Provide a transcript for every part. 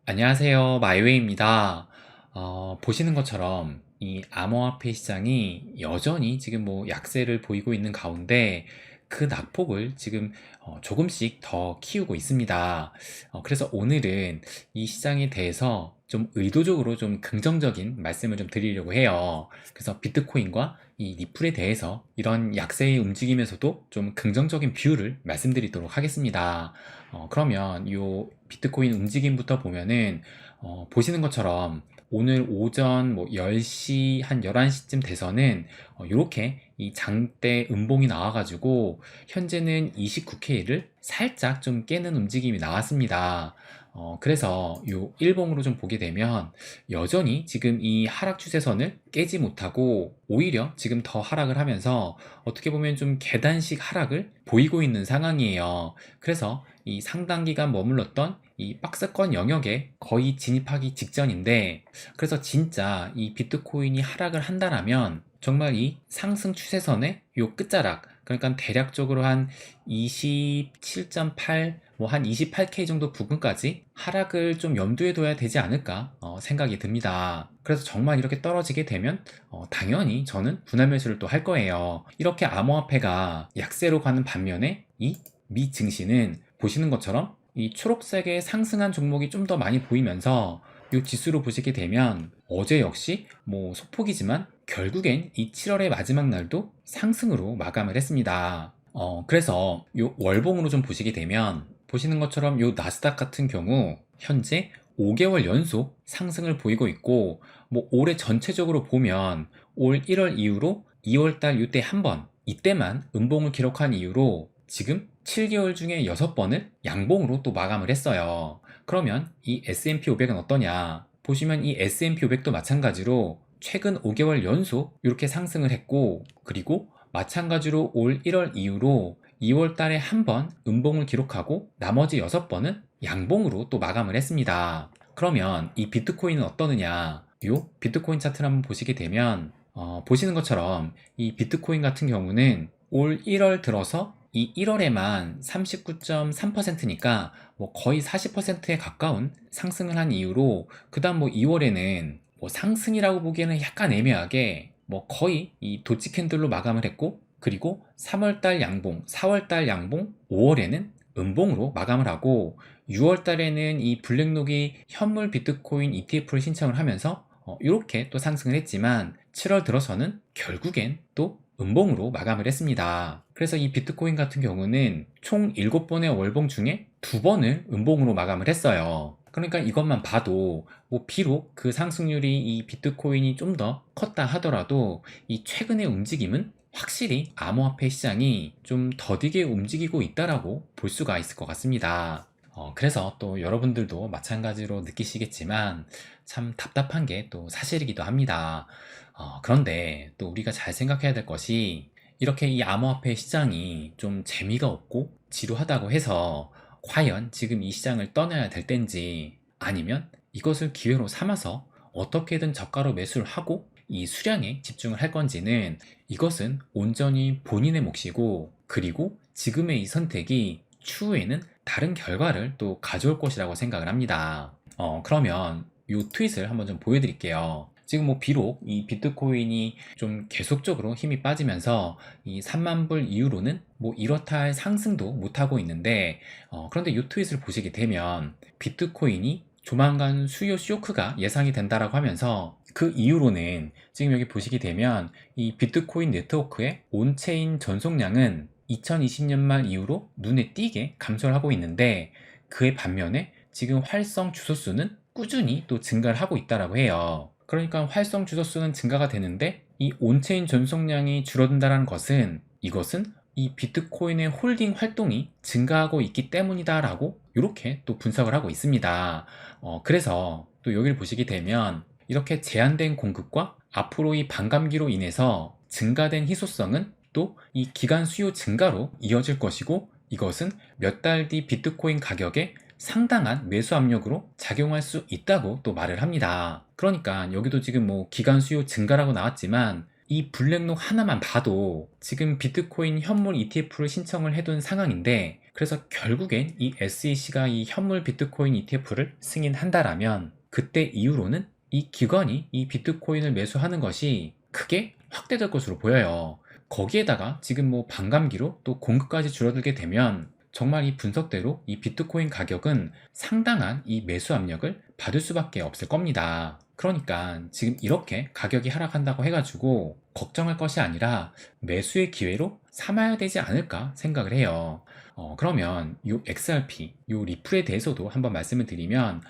안녕하세요. 마이웨이입니다. 보시는 것처럼 이 암호화폐 시장이 여전히 지금 약세를 보이고 있는 가운데 그 낙폭을 지금 조금씩 더 키우고 있습니다. 그래서 오늘은 이 시장에 대해서 좀 의도적으로 좀 긍정적인 말씀을 좀 드리려고 해요. 그래서 비트코인과 이 리플에 대해서 이런 약세의 움직임에서도 좀 긍정적인 뷰를 말씀드리도록 하겠습니다. 그러면 요 비트코인 움직임부터 보면은 보시는 것처럼 오늘 오전 10시 한 11시쯤 돼서는 요렇게 이 장대 음봉이 나와가지고 현재는 29K를 살짝 좀 깨는 움직임이 나왔습니다. 그래서 요 일봉으로 좀 보게 되면 여전히 지금 이 하락 추세선을 깨지 못하고 오히려 지금 더 하락을 하면서 어떻게 보면 좀 계단식 하락을 보이고 있는 상황이에요. 그래서 이 상당 기간 머물렀던 이 박스권 영역에 거의 진입하기 직전인데, 그래서 진짜 이 비트코인이 하락을 한다라면 정말 이 상승 추세선의 요 끝자락, 그러니까 대략적으로 한 27.8, 한 28K 정도 부근까지 하락을 좀 염두에 둬야 되지 않을까 생각이 듭니다. 그래서 정말 이렇게 떨어지게 되면 당연히 저는 분할 매수를 또 할 거예요. 이렇게 암호화폐가 약세로 가는 반면에 이 미 증시는 보시는 것처럼 이 초록색의 상승한 종목이 좀 더 많이 보이면서 이 지수로 보시게 되면 어제 역시 소폭이지만 결국엔 이 7월의 마지막 날도 상승으로 마감을 했습니다. 그래서 이 월봉으로 좀 보시게 되면 보시는 것처럼 이 나스닥 같은 경우 현재 5개월 연속 상승을 보이고 있고, 올해 전체적으로 보면 올 1월 이후로 2월달 이때 한 번, 이때만 음봉을 기록한 이후로 지금 7개월 중에 6번을 양봉으로 또 마감을 했어요. 그러면 이 S&P 500은 어떠냐? 보시면 이 S&P 500도 마찬가지로 최근 5개월 연속 이렇게 상승을 했고, 그리고 마찬가지로 올 1월 이후로 2월 달에 한 번 음봉을 기록하고 나머지 6번은 양봉으로 또 마감을 했습니다. 그러면 이 비트코인은 어떠느냐? 요 비트코인 차트를 한번 보시게 되면 보시는 것처럼 이 비트코인 같은 경우는 올 1월 들어서 이 1월에만 39.3%니까 거의 40%에 가까운 상승을 한 이후로, 그 다음 2월에는 상승이라고 보기에는 약간 애매하게 거의 이 도치 캔들로 마감을 했고, 그리고 3월달 양봉, 4월달 양봉, 5월에는 음봉으로 마감을 하고, 6월달에는 이 블랙록이 현물 비트코인 ETF를 신청을 하면서 이렇게 또 상승을 했지만 7월 들어서는 결국엔 또 음봉으로 마감을 했습니다. 그래서 이 비트코인 같은 경우는 총 7번의 월봉 중에 2번을 음봉으로 마감을 했어요. 그러니까 이것만 봐도 비록 그 상승률이 이 비트코인이 좀 더 컸다 하더라도 이 최근의 움직임은 확실히 암호화폐 시장이 좀 더디게 움직이고 있다라고 볼 수가 있을 것 같습니다. 그래서 또 여러분들도 마찬가지로 느끼시겠지만 참 답답한 게 또 사실이기도 합니다. 그런데 또 우리가 잘 생각해야 될 것이, 이렇게 이 암호화폐 시장이 좀 재미가 없고 지루하다고 해서 과연 지금 이 시장을 떠나야 될 때인지, 아니면 이것을 기회로 삼아서 어떻게든 저가로 매수를 하고 이 수량에 집중을 할 건지는, 이것은 온전히 본인의 몫이고, 그리고 지금의 이 선택이 추후에는 다른 결과를 또 가져올 것이라고 생각을 합니다. 그러면 이 트윗을 한번 좀 보여드릴게요. 지금 비록 이 비트코인이 좀 계속적으로 힘이 빠지면서 이 3만 불 이후로는 이렇다 할 상승도 못하고 있는데, 그런데 이 트윗을 보시게 되면 비트코인이 조만간 수요 쇼크가 예상이 된다라고 하면서, 그 이후로는 지금 여기 보시게 되면 이 비트코인 네트워크의 온체인 전송량은 2020년 말 이후로 눈에 띄게 감소를 하고 있는데, 그의 반면에 지금 활성 주소 수는 꾸준히 또 증가를 하고 있다라고 해요. 그러니까 활성 주소 수는 증가가 되는데 이 온체인 전송량이 줄어든다는 것은, 이것은 이 비트코인의 홀딩 활동이 증가하고 있기 때문이다라고 이렇게 또 분석을 하고 있습니다. 그래서 또 여기를 보시게 되면 이렇게 제한된 공급과 앞으로의 반감기로 인해서 증가된 희소성은 또 이 기간 수요 증가로 이어질 것이고, 이것은 몇 달 뒤 비트코인 가격에 상당한 매수 압력으로 작용할 수 있다고 또 말을 합니다. 그러니까 여기도 지금 기간 수요 증가라고 나왔지만 이 블랙록 하나만 봐도 지금 비트코인 현물 ETF를 신청을 해둔 상황인데, 그래서 결국엔 이 SEC가 이 현물 비트코인 ETF를 승인한다라면 그때 이후로는 이 기관이 이 비트코인을 매수하는 것이 크게 확대될 것으로 보여요. 거기에다가 지금 뭐 반감기로 또 공급까지 줄어들게 되면 정말 이 분석대로 이 비트코인 가격은 상당한 이 매수 압력을 받을 수밖에 없을 겁니다. 그러니까 지금 이렇게 가격이 하락한다고 해가지고 걱정할 것이 아니라 매수의 기회로 삼아야 되지 않을까 생각을 해요. 그러면 요 XRP, 요 리플에 대해서도 한번 말씀을 드리면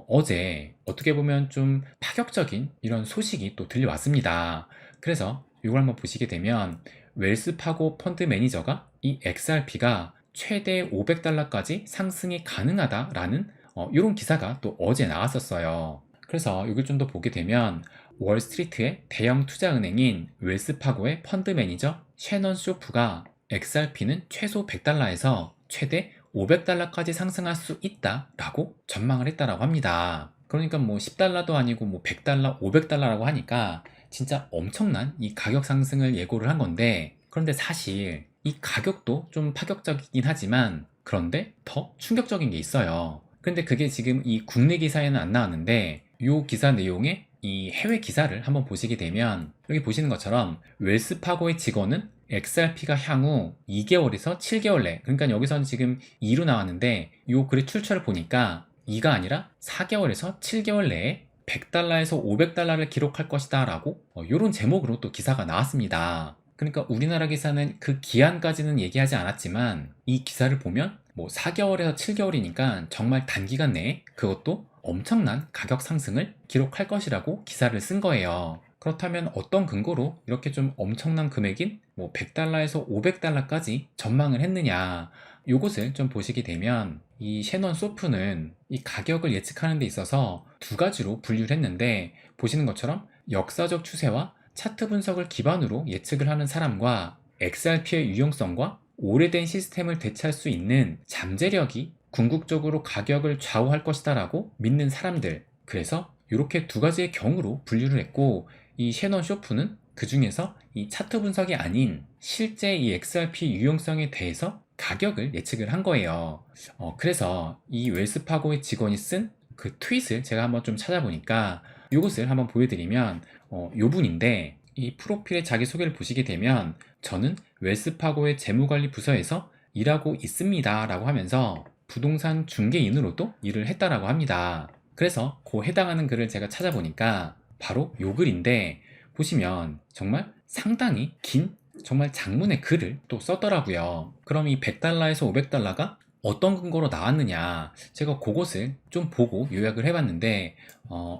어제 어떻게 보면 좀 파격적인 이런 소식이 또 들려왔습니다. 그래서 이걸 한번 보시게 되면 웰스파고 펀드 매니저가 이 XRP가 최대 500달러까지 상승이 가능하다라는 이런 기사가 또 어제 나왔었어요. 그래서 이걸 좀 더 보게 되면 월스트리트의 대형 투자은행인 웰스파고의 펀드 매니저 셰넌 쇼프가 XRP는 최소 100달러에서 최대 500달러까지 상승할 수 있다라고 전망을 했다라고 합니다. 그러니까 뭐 10달러도 아니고 뭐 100달러, 500달러라고 하니까 진짜 엄청난 이 가격 상승을 예고를 한 건데, 그런데 사실 이 가격도 좀 파격적이긴 하지만 그런데 더 충격적인 게 있어요. 근데 그게 지금 이 국내 기사에는 안 나왔는데 이 기사 내용에 이 해외 기사를 한번 보시게 되면 여기 보시는 것처럼 웰스파고의 직원은 XRP가 향후 2개월에서 7개월 내, 그러니까 여기서는 지금 2로 나왔는데 이 글의 출처를 보니까 2가 아니라 4개월에서 7개월 내에 100달러에서 500달러를 기록할 것이다 라고 이런 제목으로 또 기사가 나왔습니다. 그러니까 우리나라 기사는 그 기한까지는 얘기하지 않았지만 이 기사를 보면 뭐 4개월에서 7개월이니까 정말 단기간 내에 그것도 엄청난 가격 상승을 기록할 것이라고 기사를 쓴 거예요. 그렇다면 어떤 근거로 이렇게 좀 엄청난 금액인 뭐 100달러에서 500달러까지 전망을 했느냐, 요것을 좀 보시게 되면 이 셰넌 소프는 이 가격을 예측하는 데 있어서 두 가지로 분류를 했는데, 보시는 것처럼 역사적 추세와 차트 분석을 기반으로 예측을 하는 사람과 XRP의 유용성과 오래된 시스템을 대체할 수 있는 잠재력이 궁극적으로 가격을 좌우할 것이다 라고 믿는 사람들, 그래서 이렇게 두 가지의 경우로 분류를 했고, 이 셰넌 쇼프는 그 중에서 이 차트 분석이 아닌 실제 이 XRP 유용성에 대해서 가격을 예측을 한 거예요. 그래서 이 웰스파고의 직원이 쓴 그 트윗을 제가 한번 좀 찾아보니까 이것을 한번 보여드리면 요 분인데, 이 프로필의 자기소개를 보시게 되면 저는 웰스파고의 재무관리 부서에서 일하고 있습니다 라고 하면서 부동산 중개인으로도 일을 했다라고 합니다. 그래서 그 해당하는 글을 제가 찾아보니까 바로 요 글인데, 보시면 정말 상당히 긴 정말 장문의 글을 또 썼더라고요. 그럼 이 100달러에서 500달러가 어떤 근거로 나왔느냐, 제가 그것을 좀 보고 요약을 해봤는데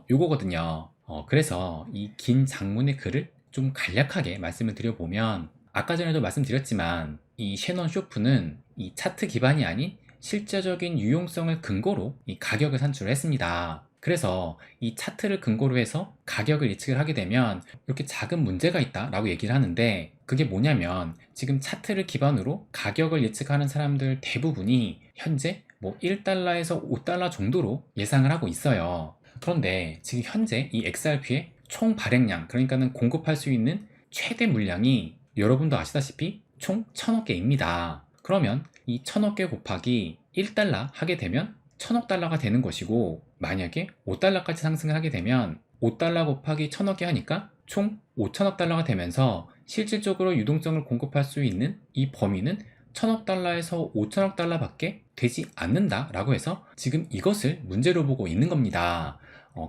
요거거든요. 그래서 이 긴 장문의 글을 좀 간략하게 말씀을 드려보면, 아까 전에도 말씀드렸지만 이 셰넌 쇼프는 이 차트 기반이 아닌 실제적인 유용성을 근거로 이 가격을 산출을 했습니다. 그래서 이 차트를 근거로 해서 가격을 예측을 하게 되면 이렇게 작은 문제가 있다라고 얘기를 하는데, 그게 뭐냐면 지금 차트를 기반으로 가격을 예측하는 사람들 대부분이 현재 뭐 1달러에서 5달러 정도로 예상을 하고 있어요. 그런데 지금 현재 이 XRP의 총 발행량, 그러니까는 공급할 수 있는 최대 물량이 여러분도 아시다시피 총 1000억 개입니다. 그러면 이 1000억 개 곱하기 1달러 하게 되면 1000억 달러가 되는 것이고, 만약에 5달러까지 상승을 하게 되면 5달러 곱하기 1000억 개 하니까 총 5천억 달러가 되면서 실질적으로 유동성을 공급할 수 있는 이 범위는 1000억 달러에서 5천억 달러밖에 되지 않는다라고 해서 지금 이것을 문제로 보고 있는 겁니다.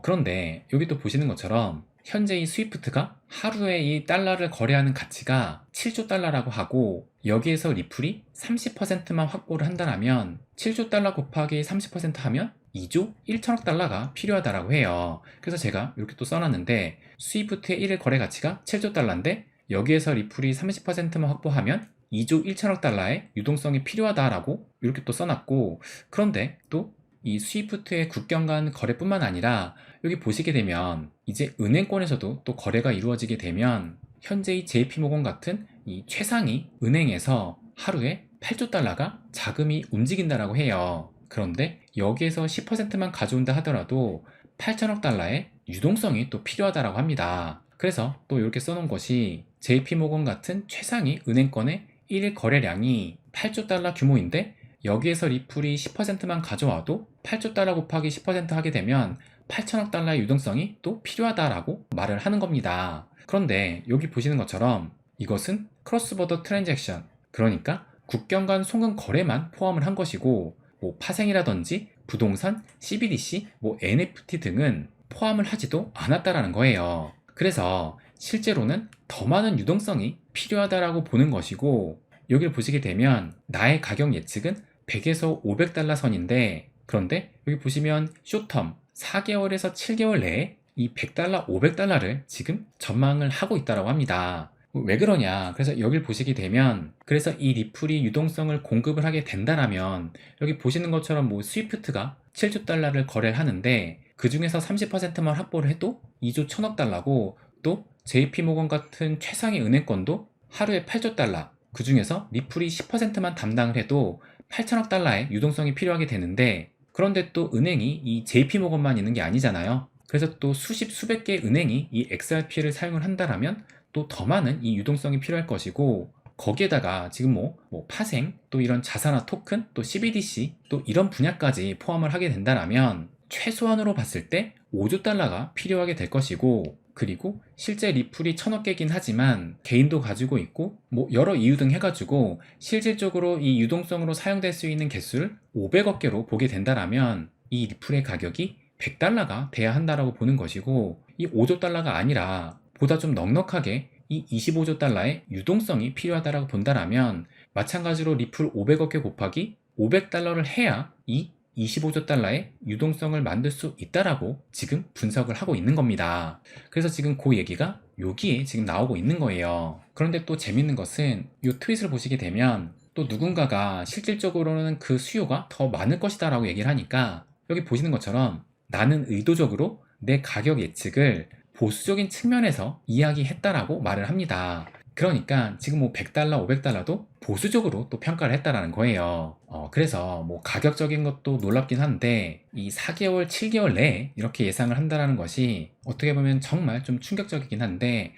그런데 여기 또 보시는 것처럼 현재 이 스위프트가 하루에 이 달러를 거래하는 가치가 7조 달러라고 하고, 여기에서 리플이 30%만 확보를 한다면 7조 달러 곱하기 30% 하면 2조 1천억 달러가 필요하다라고 해요. 그래서 제가 이렇게 또 써놨는데, 스위프트의 1일 거래 가치가 7조 달러인데 여기에서 리플이 30%만 확보하면 2조 1천억 달러의 유동성이 필요하다라고 이렇게 또 써놨고, 그런데 또 이 스위프트의 국경 간 거래뿐만 아니라 여기 보시게 되면 이제 은행권에서도 또 거래가 이루어지게 되면 현재 이 JP모건 같은 이 최상위 은행에서 하루에 8조 달러가 자금이 움직인다라고 해요. 그런데 여기에서 10%만 가져온다 하더라도 8천억 달러의 유동성이 또 필요하다라고 합니다. 그래서 또 이렇게 써놓은 것이 JP모건 같은 최상위 은행권의 1일 거래량이 8조 달러 규모인데 여기에서 리플이 10%만 가져와도 8조 달러 곱하기 10% 하게 되면 8천억 달러의 유동성이 또 필요하다라고 말을 하는 겁니다. 그런데 여기 보시는 것처럼 이것은 크로스보더 트랜잭션, 그러니까 국경 간 송금 거래만 포함을 한 것이고, 뭐 파생이라든지 부동산, CBDC, 뭐 NFT 등은 포함을 하지도 않았다라는 거예요. 그래서 실제로는 더 많은 유동성이 필요하다라고 보는 것이고, 여기를 보시게 되면 나의 가격 예측은 100에서 500달러 선인데, 그런데 여기 보시면 쇼텀 4개월에서 7개월 내에 이 100달러, 500달러를 지금 전망을 하고 있다고 합니다. 왜 그러냐? 그래서 여길 보시게 되면, 그래서 이 리플이 유동성을 공급을 하게 된다라면, 여기 보시는 것처럼 뭐 스위프트가 7조 달러를 거래를 하는데 그 중에서 30%만 확보를 해도 2조 1000억 달러고, 또 JP모건 같은 최상위 은행권도 하루에 8조 달러, 그 중에서 리플이 10%만 담당을 해도 8천억 달러의 유동성이 필요하게 되는데, 그런데 또 은행이 이 JP모건만 있는 게 아니잖아요. 그래서 또 수십 수백 개의 은행이 이 XRP를 사용을 한다라면 또 더 많은 이 유동성이 필요할 것이고, 거기에다가 지금 뭐 파생, 또 이런 자산화 토큰, 또 CBDC, 또 이런 분야까지 포함을 하게 된다라면 최소한으로 봤을 때 5조 달러가 필요하게 될 것이고, 그리고 실제 리플이 1000억 개긴 하지만 개인도 가지고 있고 뭐 여러 이유 등 해가지고 실질적으로 이 유동성으로 사용될 수 있는 개수를 500억 개로 보게 된다라면 이 리플의 가격이 100달러가 돼야 한다라고 보는 것이고, 이 5조 달러가 아니라 보다 좀 넉넉하게 이 25조 달러의 유동성이 필요하다라고 본다라면, 마찬가지로 리플 500억 개 곱하기 500달러를 해야 이 25조 달러의 유동성을 만들 수 있다라고 지금 분석을 하고 있는 겁니다. 그래서 지금 그 얘기가 여기에 지금 나오고 있는 거예요. 그런데 또 재밌는 것은 이 트윗을 보시게 되면 또 누군가가 실질적으로는 그 수요가 더 많을 것이다 라고 얘기를 하니까, 여기 보시는 것처럼 나는 의도적으로 내 가격 예측을 보수적인 측면에서 이야기했다라고 말을 합니다. 그러니까 지금 뭐 100달러, 500달러도 보수적으로 또 평가를 했다라는 거예요. 그래서 뭐 가격적인 것도 놀랍긴 한데, 이 4개월, 7개월 내에 이렇게 예상을 한다라는 것이 어떻게 보면 정말 좀 충격적이긴 한데,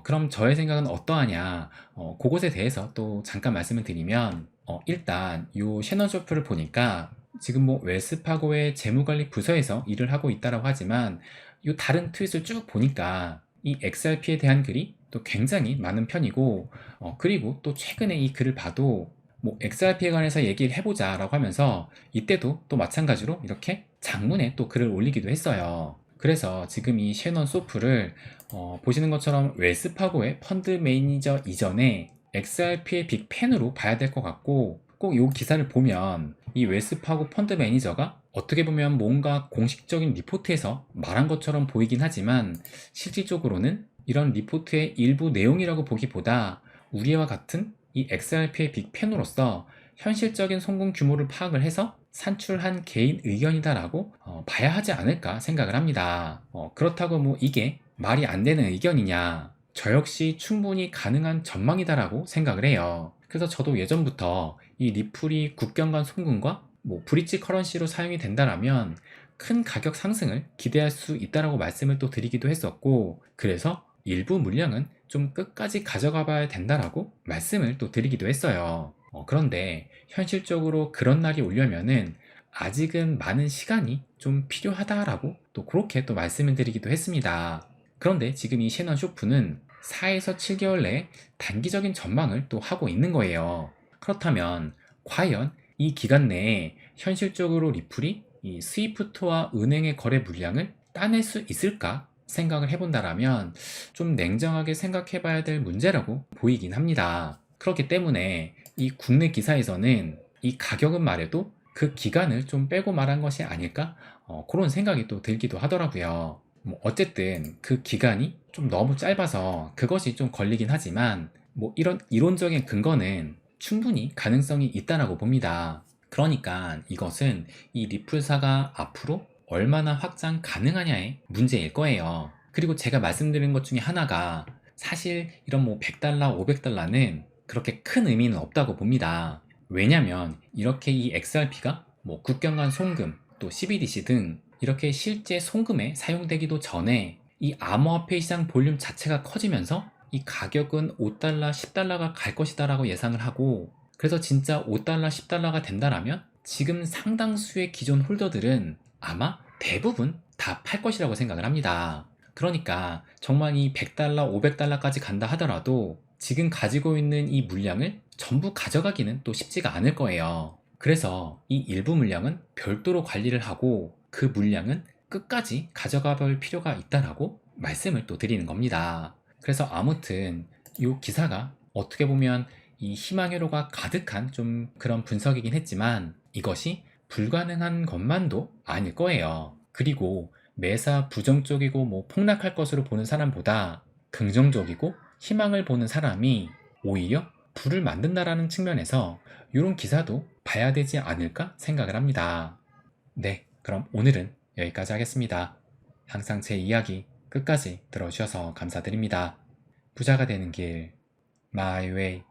그럼 저의 생각은 어떠하냐? 그것에 대해서 또 잠깐 말씀을 드리면, 일단 요 셔넌 쇼프를 보니까 지금 뭐 웰스파고의 재무관리 부서에서 일을 하고 있다라고 하지만, 이 다른 트윗을 쭉 보니까 이 XRP에 대한 글이 또 굉장히 많은 편이고, 그리고 또 최근에 이 글을 봐도 뭐 XRP에 관해서 얘기를 해보자 라고 하면서 이때도 또 마찬가지로 이렇게 장문에 또 글을 올리기도 했어요. 그래서 지금 이 셰넌 소프를 보시는 것처럼 웰스파고의 펀드 매니저 이전에 XRP의 빅팬으로 봐야 될 것 같고, 꼭 이 기사를 보면 이 웰스파고 펀드 매니저가 어떻게 보면 뭔가 공식적인 리포트에서 말한 것처럼 보이긴 하지만, 실질적으로는 이런 리포트의 일부 내용이라고 보기보다 우리와 같은 이 XRP의 빅팬으로서 현실적인 송금 규모를 파악을 해서 산출한 개인 의견이다라고 봐야 하지 않을까 생각을 합니다. 그렇다고 뭐 이게 말이 안 되는 의견이냐? 저 역시 충분히 가능한 전망이다라고 생각을 해요. 그래서 저도 예전부터 이 리플이 국경 간 송금과 뭐 브릿지 커런시로 사용이 된다라면 큰 가격 상승을 기대할 수 있다라고 말씀을 또 드리기도 했었고, 그래서 일부 물량은 좀 끝까지 가져가 봐야 된다라고 말씀을 또 드리기도 했어요. 그런데 현실적으로 그런 날이 오려면은 아직은 많은 시간이 좀 필요하다라고 또 그렇게 또 말씀을 드리기도 했습니다. 그런데 지금 이 셰넌 쇼프는 4에서 7개월 내에 단기적인 전망을 또 하고 있는 거예요. 그렇다면 과연 이 기간 내에 현실적으로 리플이 이 스위프트와 은행의 거래 물량을 따낼 수 있을까 생각을 해본다라면 좀 냉정하게 생각해 봐야 될 문제라고 보이긴 합니다. 그렇기 때문에 이 국내 기사에서는 이 가격은 말해도 그 기간을 좀 빼고 말한 것이 아닐까? 그런 생각이 또 들기도 하더라고요. 뭐 어쨌든 그 기간이 좀 너무 짧아서 그것이 좀 걸리긴 하지만, 뭐 이런 이론적인 근거는 충분히 가능성이 있다라고 봅니다. 그러니까 이것은 이 리플사가 앞으로 얼마나 확장 가능하냐의 문제일 거예요. 그리고 제가 말씀드린 것 중에 하나가, 사실 이런 뭐 100달러, 500달러는 그렇게 큰 의미는 없다고 봅니다. 왜냐면 이렇게 이 XRP가 뭐 국경 간 송금, 또 CBDC 등 이렇게 실제 송금에 사용되기도 전에 이 암호화폐 시장 볼륨 자체가 커지면서 이 가격은 5달러, 10달러가 갈 것이다 라고 예상을 하고, 그래서 진짜 5달러, 10달러가 된다라면 지금 상당수의 기존 홀더들은 아마 대부분 다 팔 것이라고 생각을 합니다. 그러니까 정말 이 100달러, 500달러까지 간다 하더라도 지금 가지고 있는 이 물량을 전부 가져가기는 또 쉽지가 않을 거예요. 그래서 이 일부 물량은 별도로 관리를 하고 그 물량은 끝까지 가져가 볼 필요가 있다라고 말씀을 또 드리는 겁니다. 그래서 아무튼 이 기사가 어떻게 보면 이 희망회로가 가득한 좀 그런 분석이긴 했지만 이것이 불가능한 것만도 아닐 거예요. 그리고 매사 부정적이고 뭐 폭락할 것으로 보는 사람보다 긍정적이고 희망을 보는 사람이 오히려 부를 만든다라는 측면에서 이런 기사도 봐야 되지 않을까 생각을 합니다. 네, 그럼 오늘은 여기까지 하겠습니다. 항상 제 이야기 끝까지 들어주셔서 감사드립니다. 부자가 되는 길, My Way.